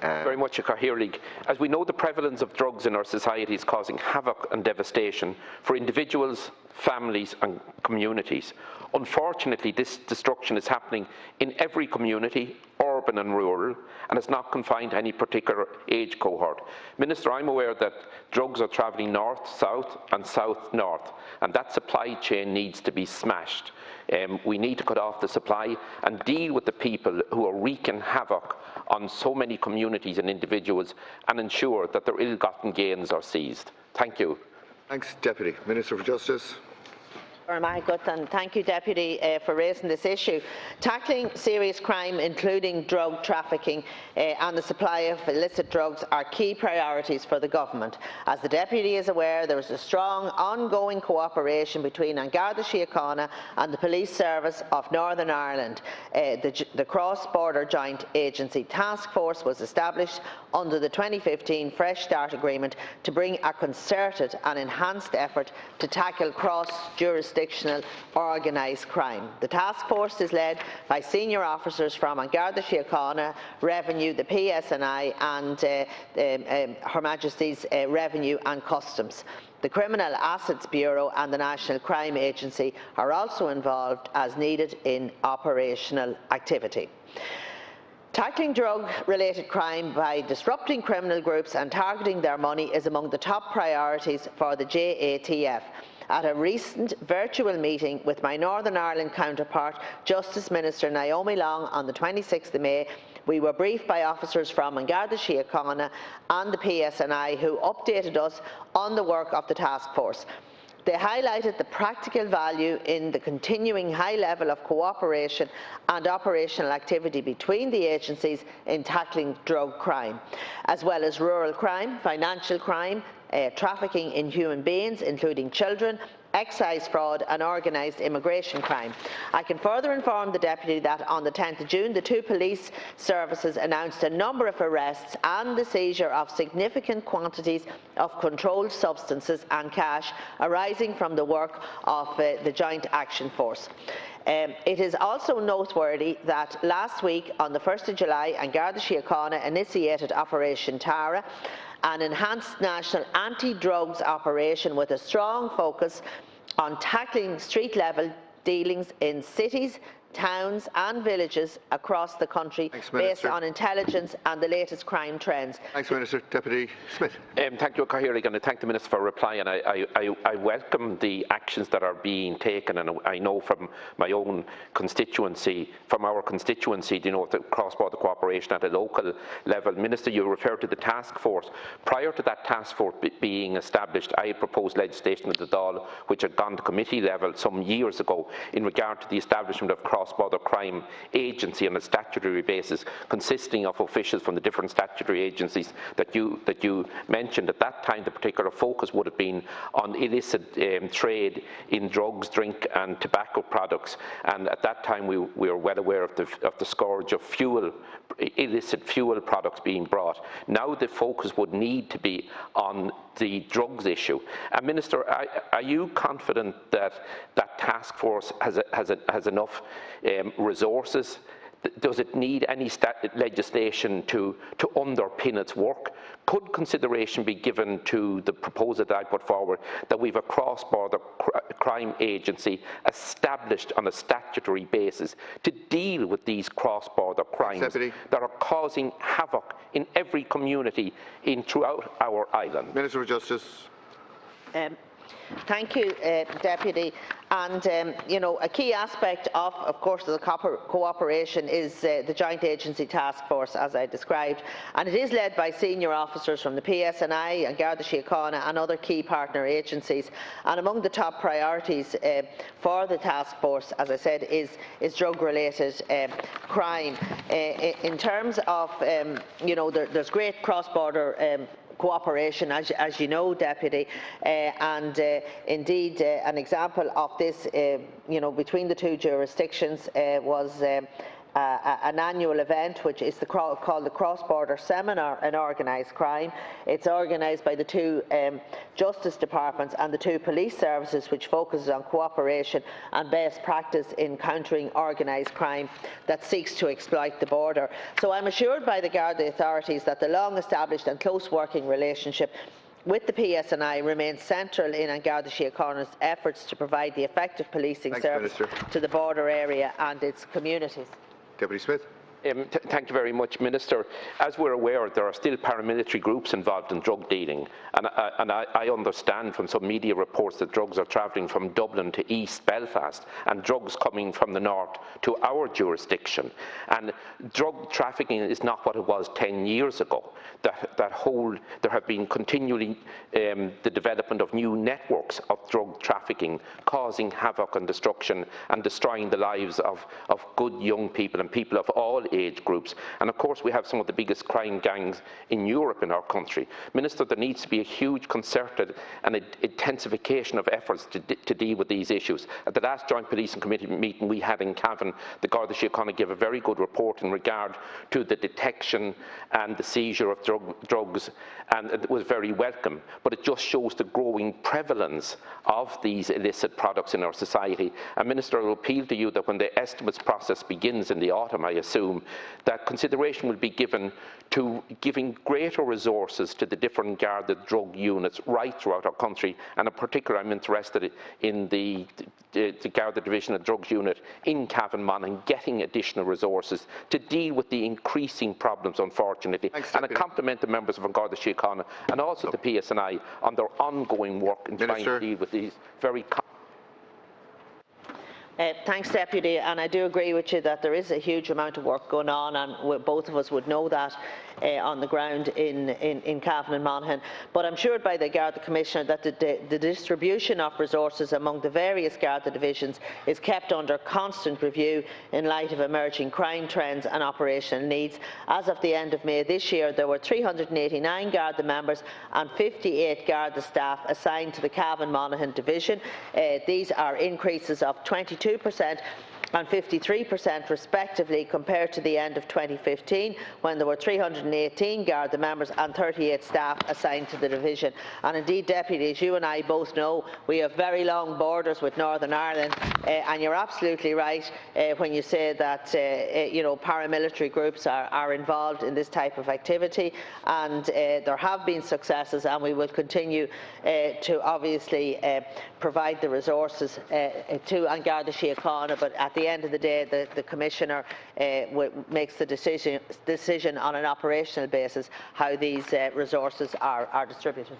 Very much, Cathaoirleach. As we know, the prevalence of drugs in our society is causing havoc and devastation for individuals, families and communities. Unfortunately, this destruction is happening in every community, urban and rural, and it's not confined to any particular age cohort. Minister, I'm aware that drugs are travelling north-south and south-north, and that supply chain needs to be smashed. We need to cut off the supply and deal with the people who are wreaking havoc on so many communities and individuals, and ensure that their ill-gotten gains are seized. Thank you. Thanks, Deputy. Minister for Justice. And thank you, Deputy, for raising this issue. Tackling serious crime, including drug trafficking and the supply of illicit drugs, are key priorities for the Government. As the Deputy is aware, there is a strong ongoing cooperation between Garda Síochána and the Police Service of Northern Ireland. The Cross-Border Joint Agency Task Force was established under the 2015 Fresh Start Agreement to bring a concerted and enhanced effort to tackle cross-jurisdictional organised crime. The task force is led by senior officers from Garda Síochána, Revenue, the PSNI and Her Majesty's Revenue and Customs. The Criminal Assets Bureau and the National Crime Agency are also involved as needed in operational activity. Tackling drug-related crime by disrupting criminal groups and targeting their money is among the top priorities for the JATF. At a recent virtual meeting with my Northern Ireland counterpart, Justice Minister Naomi Long, on the 26th of May, we were briefed by officers from Garda Síochána and the PSNI who updated us on the work of the task force. They highlighted the practical value in the continuing high level of cooperation and operational activity between the agencies in tackling drug crime, as well as rural crime, financial crime, trafficking in human beings, including children, excise fraud and organised immigration crime. I can further inform the Deputy that on the 10th of June, the two police services announced a number of arrests and the seizure of significant quantities of controlled substances and cash arising from the work of the Joint Action Force. It is also noteworthy that last week, on the 1st of July, Garda Síochána initiated Operation Tara, an enhanced national anti-drugs operation with a strong focus on tackling street-level dealings in cities, towns and villages across the country. Thanks, based on intelligence and the latest crime trends. Thanks, Minister. Deputy Smith. Thank you, Cathaoirleach, and I thank the Minister for reply. And I welcome the actions that are being taken, and I know from my own constituency, you know, the cross-border cooperation at a local level. Minister, you referred to the task force. Prior to that task force being established, I had proposed legislation at the Dáil, which had gone to committee level some years ago, in regard to the establishment of cross-border crime agency on a statutory basis, consisting of officials from the different statutory agencies that you mentioned. At that time, the particular focus would have been on illicit trade in drugs, drink and tobacco products, and at that time we were well aware of the scourge of illicit fuel products being brought. Now the focus would need to be on the drugs issue. And Minister, are you confident that that task force has enough resources? Does it need any legislation to underpin its work? Could consideration be given to the proposal that I put forward, that we have a cross-border crime agency established on a statutory basis to deal with these cross-border crimes that are causing havoc in every community throughout our island? Minister for Justice. Thank you, Deputy. And you know, a key aspect of course, the cooperation is the Joint Agency Task Force, as I described, and it is led by senior officers from the PSNI and Garda Síochána and other key partner agencies. And among the top priorities for the task force, as I said, is drug-related crime. In terms of, you know, there's great cross-border cooperation, as you know, Deputy, and indeed an example of this, you know, between the two jurisdictions was an annual event which is called the Cross-Border Seminar in Organised Crime. It's organised by the two Justice Departments and the two police services, which focuses on cooperation and best practice in countering organised crime that seeks to exploit the border. So I'm assured by the Garda authorities that the long-established and close working relationship with the PSNI remains central in Garda Síochána's efforts to provide the effective policing service to the border area and its communities. Deputy Smith. Thank you very much, Minister. As we're aware, there are still paramilitary groups involved in drug dealing, and I understand from some media reports that drugs are travelling from Dublin to East Belfast, and drugs coming from the north to our jurisdiction. And drug trafficking is not what it was 10 years ago. There have been continually the development of new networks of drug trafficking, causing havoc and destruction and destroying the lives of good young people and people of all age groups. And of course we have some of the biggest crime gangs in Europe in our country. Minister, there needs to be a huge concerted and intensification of efforts to deal with these issues. At the last Joint Police and Committee meeting we had in Cavan, the Garda Síochána gave a very good report in regard to the detection and the seizure of drugs, and it was very welcome. But it just shows the growing prevalence of these illicit products in our society. And Minister, I will appeal to you that when the estimates process begins in the autumn, I assume, that consideration will be given to giving greater resources to the different Garda drug units right throughout our country, and in particular I'm interested in the Garda Division of Drugs Unit in Cavan and getting additional resources to deal with the increasing problems, unfortunately. And I compliment the members of Garda Síochána and also the PSNI on their ongoing work in trying to deal with these very Thanks, Deputy, and I do agree with you that there is a huge amount of work going on, and both of us would know that on the ground in Cavan and Monaghan. But I'm assured by the Garda Commissioner that the distribution of resources among the various Garda divisions is kept under constant review in light of emerging crime trends and operational needs. As of the end of May this year, there were 389 Garda members and 58 Garda staff assigned to the Cavan Monaghan division. These are increases of 22% and 53% respectively compared to the end of 2015, when there were 318 Garda members and 38 staff assigned to the division. And indeed, Deputy, as you and I both know, we have very long borders with Northern Ireland, and you're absolutely right when you say that paramilitary groups are involved in this type of activity, and there have been successes, and we will continue to obviously provide the resources to Garda Síochána. But at the end of the day, the Commissioner makes the decision on an operational basis how these resources are distributed.